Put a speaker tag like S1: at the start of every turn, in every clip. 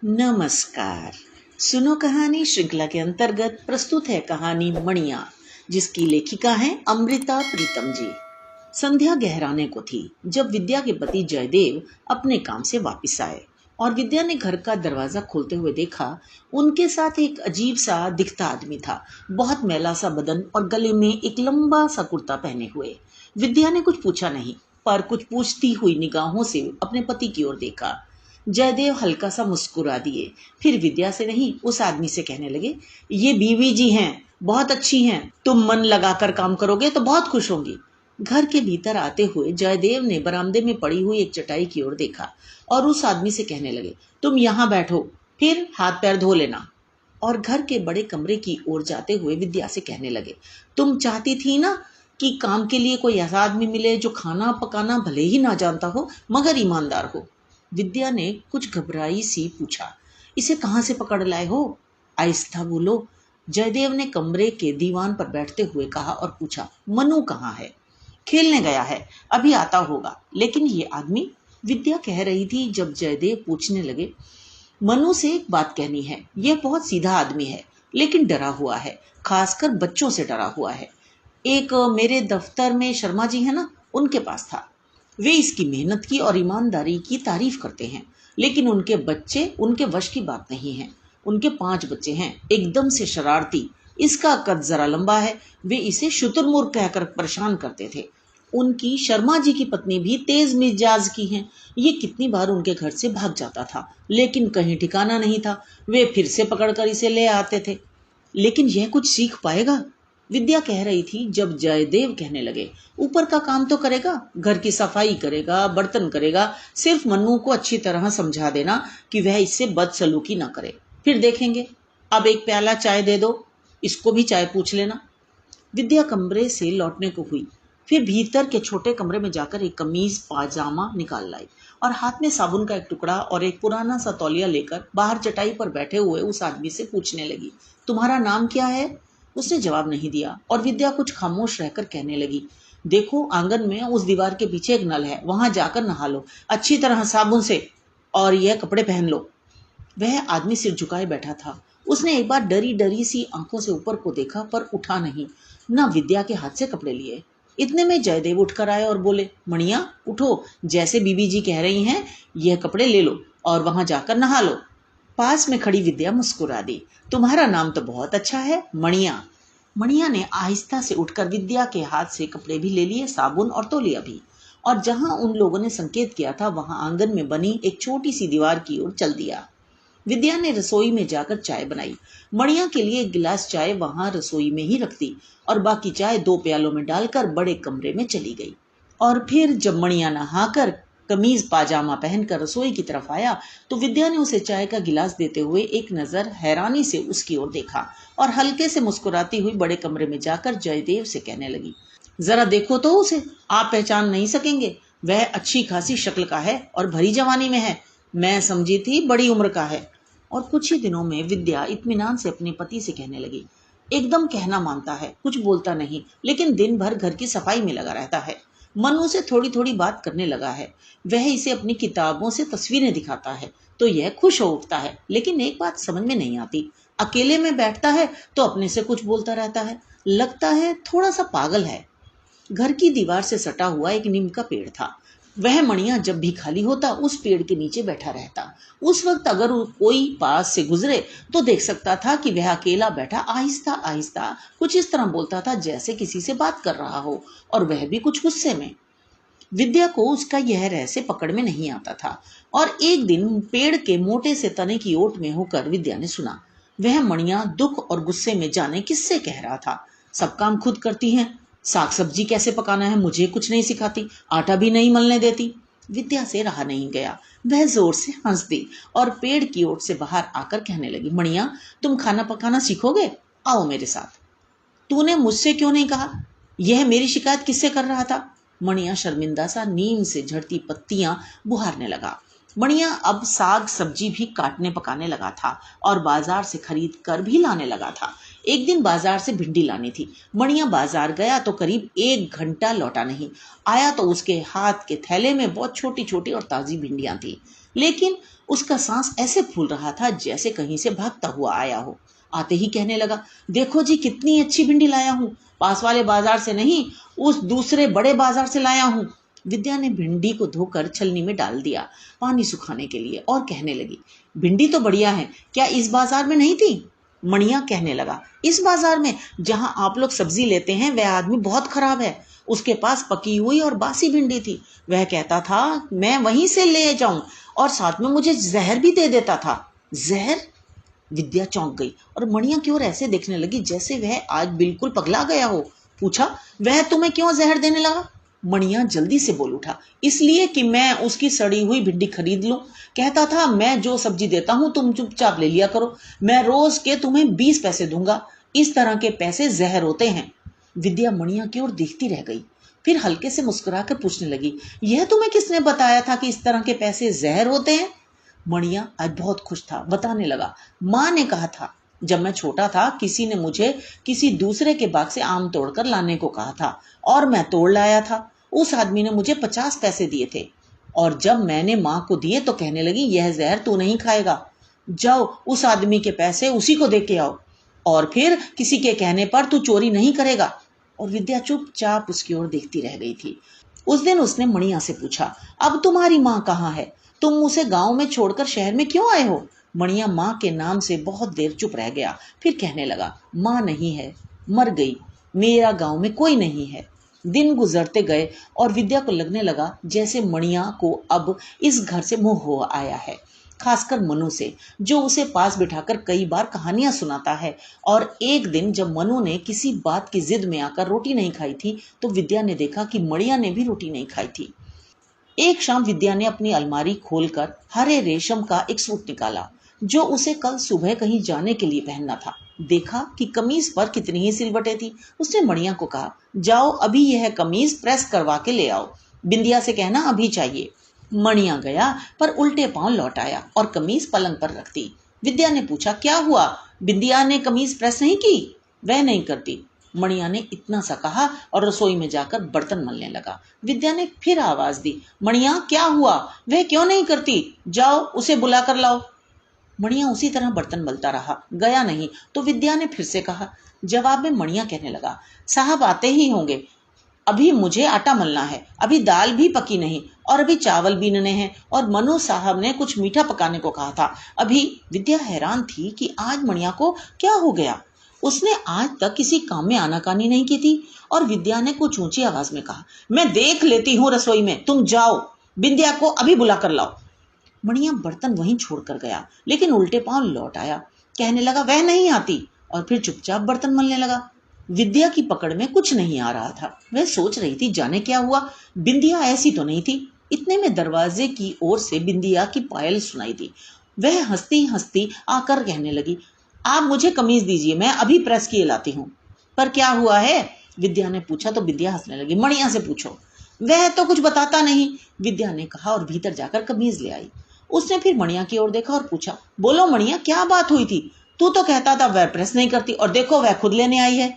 S1: नमस्कार। सुनो कहानी श्रृंखला के अंतर्गत प्रस्तुत है कहानी मणिया, जिसकी लेखिका है अमृता प्रीतम जी। संध्या गहराने को थी जब विद्या के पति जयदेव अपने काम से वापस आए और विद्या ने घर का दरवाजा खोलते हुए देखा। उनके साथ एक अजीब सा दिखता आदमी था, बहुत मैला सा बदन और गले में एक लंबा सा कुर्ता पहने हुए। विद्या ने कुछ पूछा नहीं, पर कुछ पूछती हुई निगाहों से अपने पति की ओर देखा। जयदेव हल्का सा मुस्कुरा दिए, फिर विद्या से नहीं उस आदमी से कहने लगे, ये बीवी जी हैं, बहुत अच्छी हैं, तुम मन लगाकर काम करोगे तो बहुत खुश होंगी। घर के भीतर आते हुए जयदेव ने बरामदे में पड़ी हुई एक चटाई की ओर देखा और उस आदमी से कहने लगे, तुम यहाँ बैठो, फिर हाथ पैर धो लेना। और घर के बड़े कमरे की ओर जाते हुए विद्या से कहने लगे, तुम चाहती थी ना कि काम के लिए कोई ऐसा आदमी मिले जो खाना पकाना भले ही ना जानता हो मगर ईमानदार हो। विद्या ने कुछ घबराई सी पूछा, इसे कहाँ से पकड़ लाए हो? आहिस्ता बोलो। जयदेव ने कमरे के दीवान पर बैठते हुए कहा और पूछा, मनु कहाँ है? खेलने गया है, अभी आता होगा। लेकिन ये आदमी? विद्या कह रही थी जब जयदेव पूछने लगे, मनु से एक बात कहनी है। यह बहुत सीधा आदमी है, लेकिन डरा हुआ है, खासकर बच्चों से डरा हुआ है। एक मेरे दफ्तर में शर्मा जी है ना, उनके पास था। वे इसकी मेहनत की और ईमानदारी की तारीफ करते हैं, लेकिन उनके बच्चे उनके वश की बात नहीं है। उनके 5 बच्चे हैं, एकदम से शरारती। इसका कद जरा लंबा है। वे इसे शुतुरमुर्ग कहकर परेशान करते थे। उनकी शर्मा जी की पत्नी भी तेज मिजाज की हैं। ये कितनी बार उनके घर से भाग जाता था, लेकिन कहीं ठिकाना नहीं था। वे फिर से पकड़कर इसे ले आते थे। लेकिन यह कुछ सीख पाएगा? विद्या कह रही थी जब जयदेव कहने लगे, ऊपर का काम तो करेगा, घर की सफाई करेगा, बर्तन करेगा। सिर्फ मन्नू को अच्छी तरह समझा देना कि वह इससे बदसलूकी ना करे, फिर देखेंगे। अब एक प्याला चाय दे दो, इसको भी चाय पूछ लेना। विद्या कमरे से लौटने को हुई, फिर भीतर के छोटे कमरे में जाकर एक कमीज पाजामा निकाल लाई और हाथ में साबुन का एक टुकड़ा और एक पुराना सा तौलिया लेकर बाहर चटाई पर बैठे हुए उस आदमी से पूछने लगी, तुम्हारा नाम क्या है? उसने जवाब नहीं दिया और विद्या कुछ खामोश रहकर कहने लगी, देखो आंगन में उस दीवार के पीछे एक नल है, वहां जाकर नहा लो अच्छी तरह साबुन से, और यह कपड़े पहन लो। वह आदमी सिर झुकाए बैठा था। उसने एक बार डरी डरी सी आंखों से ऊपर को देखा, पर उठा नहीं, न विद्या के हाथ से कपड़े लिए। इतने में जयदेव उठकर आए और बोले, मणिया उठो, जैसे बीबी जी कह रही हैं, यह कपड़े ले लो और वहां जाकर नहा लो। पास में खड़ी विद्या मुस्कुरा दी, तुम्हारा नाम तो बहुत अच्छा है, मणिया। मणिया ने आहिस्ता से उठकर विद्या के हाथ से कपड़े भी ले लिए, साबुन और तौलिया भी, और जहां उन लोगों ने संकेत किया था वहां आंगन में बनी एक छोटी सी दीवार की ओर चल दिया। विद्या ने रसोई में जाकर चाय बनाई। मणिया के लिए एक गिलास चाय वहां रसोई में ही रख दी और बाकी चाय 2 प्यालों में डालकर बड़े कमरे में चली गई। और फिर जब मणिया नहाकर कमीज पाजामा पहनकर रसोई की तरफ आया तो विद्या ने उसे चाय का गिलास देते हुए एक नजर हैरानी से उसकी ओर देखा और हल्के से मुस्कुराती हुई बड़े कमरे में जाकर जयदेव से कहने लगी, जरा देखो तो उसे, आप पहचान नहीं सकेंगे। वह अच्छी खासी शक्ल का है और भरी जवानी में है। मैं समझी थी बड़ी उम्र का है। और कुछ ही दिनों में विद्या इत्मीनान से अपने पति से कहने लगी, एकदम कहना मानता है, कुछ बोलता नहीं, लेकिन दिन भर घर की सफाई में लगा रहता है। मनु से थोड़ी थोड़ी बात करने लगा है। वह इसे अपनी किताबों से तस्वीरें दिखाता है तो यह खुश हो उठता है, लेकिन एक बात समझ में नहीं आती, अकेले में बैठता है तो अपने से कुछ बोलता रहता है, लगता है थोड़ा सा पागल है। घर की दीवार से सटा हुआ एक नीम का पेड़ था। वह मणिया जब भी खाली होता उस पेड़ के नीचे बैठा रहता। उस वक्त अगर कोई पास से गुजरे तो देख सकता था कि वह अकेला बैठा आहिस्ता आहिस्ता कुछ इस तरह बोलता था जैसे किसी से बात कर रहा हो, और वह भी कुछ गुस्से में। विद्या को उसका यह रहस्य पकड़ में नहीं आता था, और एक दिन पेड़ के मोटे से तने की ओट में होकर विद्या ने सुना, वह मणिया दुख और गुस्से में जाने किससे कह रहा था, सब काम खुद करती हैं, साग सब्जी कैसे पकाना है मुझे कुछ नहीं सिखाती, आटा भी नहीं मलने देती। विद्या से रहा नहीं गया, वह जोर से हंस दी और पेड़ की ओट से बाहर आकर कहने लगी, मणिया तुम खाना पकाना सीखोगे, आओ मेरे साथ। तूने मुझसे क्यों नहीं कहा? यह मेरी शिकायत किससे कर रहा था? मणिया शर्मिंदा सा नीम से झड़ती पत्तियां बुहारने लगा। मणिया अब साग सब्जी भी काटने पकाने लगा था और बाजार से खरीद कर भी लाने लगा था। एक दिन बाजार से भिंडी लानी थी। मणिया बाजार गया तो करीब 1 घंटा लौटा नहीं। आया तो उसके हाथ के थैले में बहुत छोटी छोटी और ताजी भिंडियां थी, लेकिन उसका सांस ऐसे फूल रहा था जैसे कहीं से भागता हुआ आया हो। आते ही कहने लगा, देखो जी कितनी अच्छी भिंडी लाया हूँ, पास वाले बाजार से नहीं, उस दूसरे बड़े बाजार से लाया हूँ। विद्या ने भिंडी को धोकर छलनी में डाल दिया पानी सुखाने के लिए और कहने लगी, भिंडी तो बढ़िया है, क्या इस बाजार में नहीं थी? मणिया कहने लगा, इस बाजार में जहां आप लोग सब्जी लेते हैं वह आदमी बहुत खराब है, उसके पास पकी हुई और बासी भिंडी थी। वह कहता था मैं वहीं से ले जाऊं और साथ में मुझे जहर भी दे देता था। जहर? विद्या चौंक गई और मणिया की ओर ऐसे देखने लगी जैसे वह आज बिल्कुल पगला गया हो। पूछा, वह तुम्हें क्यों जहर देने लगा? मणिया जल्दी से बोल उठा, इसलिए कि मैं उसकी सड़ी हुई भिंडी खरीद लूं। कहता था मैं जो सब्जी देता हूं तुम चुपचाप ले लिया करो, मैं रोज के तुम्हें 20 पैसे दूंगा, इस तरह के पैसे जहर होते हैं। विद्या मणिया की ओर देखती रह गई, फिर हल्के से मुस्कुराकर पूछने लगी, यह तुम्हें किसने बताया था कि इस तरह के पैसे जहर होते हैं? मणिया आज बहुत खुश था, बताने लगा, माँ ने कहा था, जब मैं छोटा था किसी ने मुझे किसी दूसरे के बाग से आम तोड़कर लाने को कहा था और मैं तोड़ लाया था। उस आदमी ने मुझे 50 पैसे दिए थे और जब मैंने माँ को दिए तो कहने लगी, यह जहर तू नहीं खाएगा, जाओ उस आदमी के पैसे उसी को दे के आओ और फिर किसी के कहने पर तू चोरी नहीं करेगा। और विद्या चुपचाप उसकी ओर देखती रह गई थी। उस दिन उसने मणिया से पूछा, अब तुम्हारी माँ कहाँ है? तुम उसे गांव में छोड़कर शहर में क्यों आए हो? मणिया माँ के नाम से बहुत देर चुप रह गया, फिर कहने लगा, माँ नहीं है, मर गई, मेरा गांव में कोई नहीं है। दिन गुजरते गए और विद्या को लगने लगा जैसे मणिया को अब इस घर से मोह हो आया है, खासकर मनु से, जो उसे पास बिठाकर कई बार कहानियां सुनाता है। और एक दिन जब मनु ने किसी बात की जिद में आकर रोटी नहीं खाई थी तो विद्या ने देखा कि मणिया ने भी रोटी नहीं खाई थी। एक शाम विद्या ने अपनी अलमारी खोलकर हरे रेशम का एक सूट निकाला जो उसे कल सुबह कहीं जाने के लिए पहनना था। देखा कि कमीज पर कितनी ही सिलवटें थी। उसने मणिया को कहा, जाओ अभी यह कमीज प्रेस करवा के ले आओ, बिंदिया से कहना अभी चाहिए। मणिया गया पर उल्टे पांव लौट आया और कमीज पलंग पर रख दी। विद्या ने पूछा, क्या हुआ? बिंदिया ने कमीज प्रेस नहीं की? वह नहीं करती। मणिया ने इतना सा कहा और रसोई में जाकर बर्तन मलने लगा। विद्या ने फिर आवाज दी, मणिया क्या हुआ? वह क्यों नहीं करती? जाओ उसे बुला कर लाओ। मणिया उसी तरह बर्तन मलता रहा, गया नहीं। तो विद्या ने फिर से कहा। जवाब में मणिया कहने लगा, साहब आते ही होंगे, अभी मुझे आटा मलना है, अभी दाल भी पकी नहीं और अभी चावल बीनने हैं और मनु साहब ने कुछ मीठा पकाने को कहा था अभी। विद्या हैरान थी कि आज मणिया को क्या हो गया। उसने आज तक किसी काम में आनाकानी नहीं की थी। और विद्या ने कुछ ऊंची आवाज में कहा, मैं देख लेती हूँ रसोई में, तुम जाओ, बिंदिया को अभी बुला कर लाओ। मणिया बर्तन वहीं छोड़कर गया लेकिन उल्टे पांव लौट आया, कहने लगा वह नहीं आती, और फिर चुपचाप बर्तन मलने लगा। विद्या की पकड़ में कुछ नहीं आ रहा था। वह सोच रही थी जाने क्या हुआ, बिंदिया ऐसी तो नहीं थी। इतने में दरवाजे की ओर से बिंदिया की पायल सुनाई दी। वह हंसती हंसती आकर कहने लगी, आप मुझे कमीज दीजिए, मैं अभी प्रेस किए लाती हूँ। पर क्या हुआ है? विद्या ने पूछा तो विद्या हंसने लगी। मणिया से पूछो, वह तो कुछ बताता नहीं, विद्या ने कहा और भीतर जाकर कमीज ले आई। उसने फिर मणिया की ओर देखा और पूछा, बोलो मणिया क्या बात हुई थी? तू तो कहता था वह प्रेस नहीं करती और देखो वह खुद लेने आई है।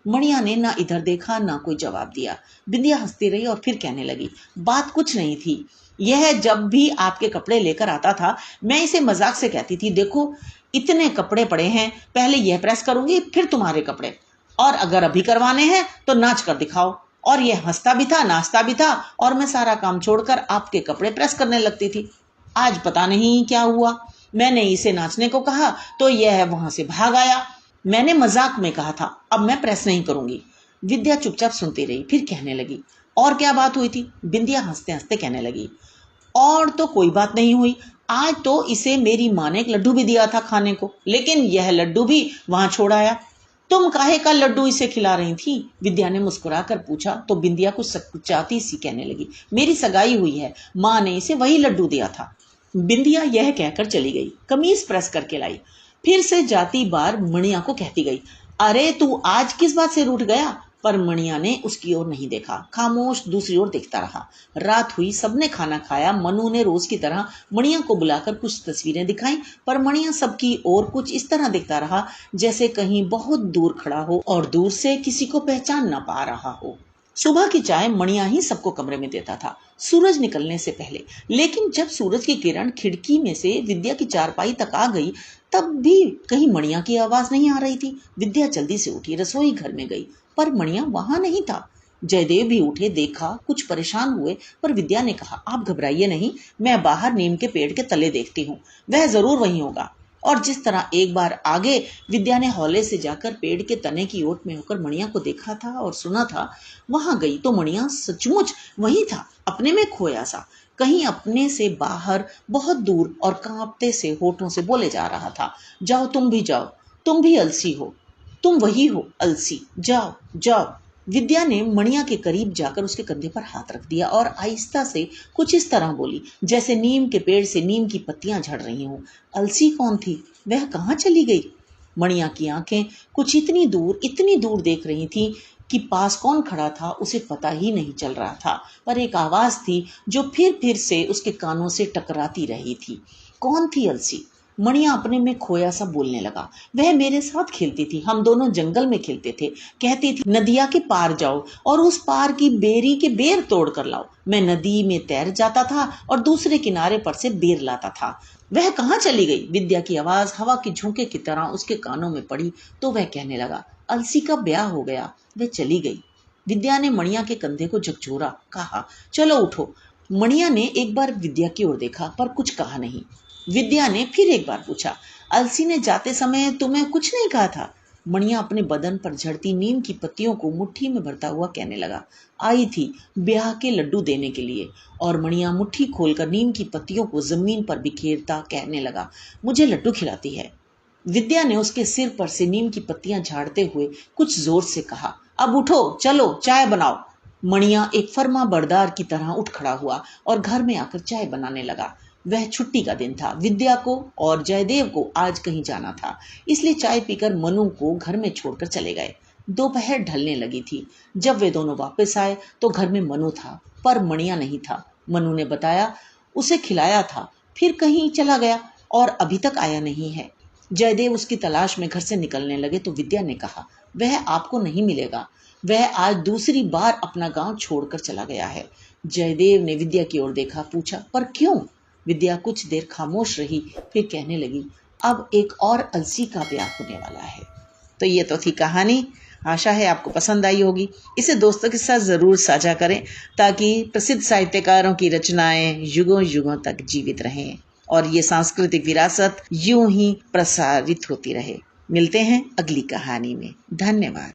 S1: मणिया ने ना इधर देखा ना कोई जवाब दिया। बिंदिया हंसती रही और फिर कहने लगी, बात कुछ नहीं थी, यह जब भी आपके कपड़े लेकर आता था मैं इसे मजाक से कहती थी, देखो इतने कपड़े पड़े हैं, पहले यह प्रेस करूंगी फिर तुम्हारे कपड़े, और अगर अभी करवाने हैं तो नाच कर दिखाओ। और यह हंसता भी था नाचता भी था और मैं सारा काम छोड़कर आपके कपड़े प्रेस करने लगती थी। आज पता नहीं क्या हुआ, मैंने इसे नाचने को कहा तो यह वहां से भाग आया। मैंने मजाक में कहा था, अब मैं प्रेस नहीं करूंगी। विद्या चुपचाप सुनती रही, फिर कहने लगी, और क्या बात हुई थी? बिंदिया हंसते हंसते कहने लगी, और तो कोई बात नहीं हुई, आज तो इसे मेरी माँ ने एक लड्डू भी दिया था खाने को, लेकिन यह लड्डू भी वहां छोड़ आया। तुम काहे का लड्डू इसे खिला रही थी? विद्या ने मुस्कुरा कर पूछा तो बिंदिया कुछ सकुचाती सी कहने लगी, मेरी सगाई हुई है, माँ ने इसे वही लड्डू दिया था। बिंदिया यह कहकर चली गई, कमीज प्रेस करके लाई। फिर से जाती बार मणिया को कहती गई, अरे तू आज किस बात से रूठ गया? पर मणिया ने उसकी ओर नहीं देखा, खामोश दूसरी ओर देखता रहा। रात हुई, सबने खाना खाया। मनु ने रोज की तरह मणिया को बुलाकर कुछ तस्वीरें दिखाई, पर मणिया सबकी ओर कुछ इस तरह देखता रहा जैसे कहीं बहुत दूर खड़ा हो और दूर से किसी को पहचान न पा रहा हो। सुबह की चाय मणिया ही सबको कमरे में देता था, सूरज निकलने से पहले। लेकिन जब सूरज की किरण खिड़की में से विद्या की चारपाई तक आ गई, तब भी कहीं मणिया की आवाज नहीं आ रही थी। विद्या जल्दी से उठी, रसोई घर में गई, पर मणिया वहां नहीं था। जयदेव भी उठे, देखा, कुछ परेशान हुए, पर विद्या ने कहा, आप घबराइए नहीं, मैं बाहर नीम के पेड़ के तले देखती हूँ, वह जरूर वहीं होगा। और जिस तरह एक बार आगे विद्या ने हौले से जाकर पेड़ के तने की ओट में होकर मणिया को देखा था और सुना था, वहां गई तो मणिया सचमुच वहीं था, अपने में खोया सा, कहीं अपने से बाहर, बहुत दूर, और कांपते से होठों से बोले जा रहा था, जाओ तुम भी जाओ, तुम भी अलसी हो, तुम वही हो अलसी, जाओ जाओ। विद्या ने मणिया के करीब जाकर उसके कंधे पर हाथ रख दिया और आहिस्ता से कुछ इस तरह बोली, जैसे नीम के पेड़ से नीम की पत्तियां झड़ रही हों। अलसी कौन थी? वह कहाँ चली गई? मणिया की आंखें कुछ इतनी दूर देख रही थीं कि पास कौन खड़ा था उसे पता ही नहीं चल रहा था, पर एक आवाज थी जो फिर से उसके कानों से टकराती रही थी। कौन थी अलसी? मणिया अपने में खोया सा बोलने लगा, वह मेरे साथ खेलती थी, हम दोनों जंगल में खेलते थे, कहती थी नदिया के पार जाओ और उस पार की बेरी के बेर तोड़ कर लाओ। मैं नदी में तैर जाता था और दूसरे किनारे पर से बेर लाता था। वह कहाँ चली गई? विद्या की आवाज हवा के झोंके की तरह उसके कानों में पड़ी तो वह कहने लगा, अलसी का ब्याह हो गया, वह चली गई। विद्या ने मणिया के कंधे को झकझोरा, कहा, चलो उठो। मणिया ने एक बार विद्या की ओर देखा, पर कुछ कहा नहीं। विद्या ने फिर एक बार पूछा, अलसी ने जाते समय तुम्हें कुछ नहीं कहा था? मणिया अपने बदन पर झड़ती नीम की पत्तियों को मुट्ठी में भरता हुआ कहने लगा, आई थी ब्याह के लड्डू देने के लिए। और मणिया मुट्ठी खोलकर नीम की पत्तियों को जमीन पर बिखेरता कहने लगा, मुझे लड्डू खिलाती है। विद्या ने उसके सिर पर से नीम की पत्तियां झाड़ते हुए कुछ जोर से कहा, अब उठो, चलो चाय बनाओ। मणिया एक फर्मा बरदार की तरह उठ खड़ा हुआ और घर में आकर चाय बनाने लगा। वह छुट्टी का दिन था, विद्या को और जयदेव को आज कहीं जाना था, इसलिए चाय पीकर मनु को घर में छोड़कर चले गए। दोपहर ढलने लगी थी। जब वे दोनों वापस आए तो घर में मनु था, पर मणिया नहीं था। मनु ने बताया, उसे खिलाया था, फिर कहीं चला गया और अभी तक आया नहीं है। जयदेव उसकी तलाश में घर से निकलने लगे तो विद्या ने कहा, वह आपको नहीं मिलेगा, वह आज दूसरी बार अपना गांव छोड़कर चला गया है। जयदेव ने विद्या की ओर देखा, पूछा, पर क्यों? विद्या कुछ देर खामोश रही, फिर कहने लगी, अब एक और अलसी का ब्याह होने वाला है। तो ये तो थी कहानी। आशा है आपको पसंद आई होगी। इसे दोस्तों के साथ जरूर साझा करें ताकि प्रसिद्ध साहित्यकारों की रचनाएं युगों युगों तक जीवित रहें और ये सांस्कृतिक विरासत यूं ही प्रसारित होती रहे। मिलते हैं अगली कहानी में। धन्यवाद।